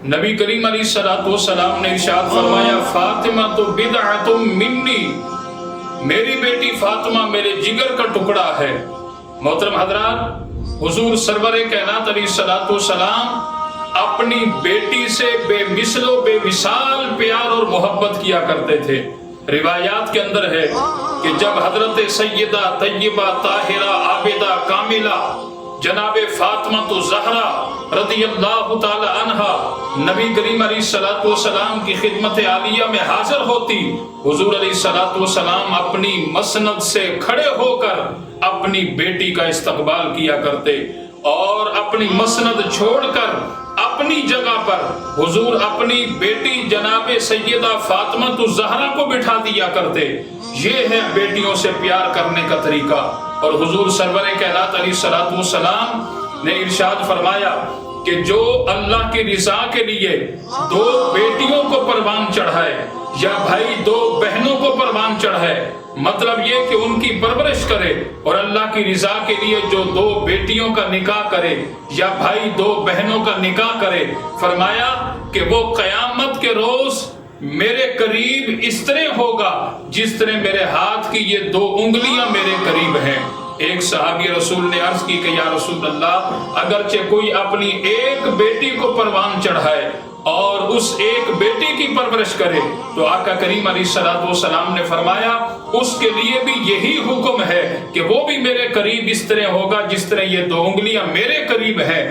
نبی کریم علیہ السلام نے ارشاد فرمایا فاطمہ تو بدعۃ منی، میری بیٹی فاطمہ میرے جگر کا ٹکڑا ہے۔ محترم حضرات، حضور سرور کائنات علیہ السلام اپنی بیٹی سے بے مثل و بے مثال پیار اور محبت کیا کرتے تھے۔ روایات کے اندر ہے کہ جب حضرت سیدہ طیبہ طاہرہ عابدہ کاملہ جناب فاطمہ زہرا رضی اللہ تعالی عنہا نبی کریم علیہ السلام کی خدمت عالیہ میں حاضر ہوتی، حضور علیہ السلام اپنی مسند سے کھڑے ہو کر اپنی بیٹی کا استقبال کیا کرتے، اور اپنی مسند چھوڑ کر اپنی جگہ پر حضور اپنی بیٹی جناب سیدہ فاطمہ زہرا کو بٹھا دیا کرتے۔ یہ ہے بیٹیوں سے پیار کرنے کا طریقہ۔ اور حضور سرور کائنات علیہ السلام نے ارشاد فرمایا کہ جو اللہ کی رضا کے لیے دو بیٹیوں کو پروان چڑھائے یا بھائی دو بہنوں کو پروان چڑھائے، مطلب یہ کہ ان کی پرورش کرے، اور اللہ کی رضا کے لیے جو دو بیٹیوں کا نکاح کرے یا بھائی دو بہنوں کا نکاح کرے، فرمایا کہ وہ قیامت کے روز میرے قریب اس طرح ہوگا جس طرح میرے ہاتھ کی یہ دو انگلیاں میرے قریب ہیں۔ ایک صحابی رسول نے عرض کی کہ یا رسول اللہ، اگرچہ کوئی اپنی ایک بیٹی کو پروان چڑھائے اور اس ایک بیٹی کی پرورش کرے، تو آقا کریم علیہ السلام نے فرمایا اس کے لیے بھی یہی حکم ہے کہ وہ بھی میرے قریب اس طرح ہوگا جس طرح یہ دو انگلیاں میرے قریب ہیں۔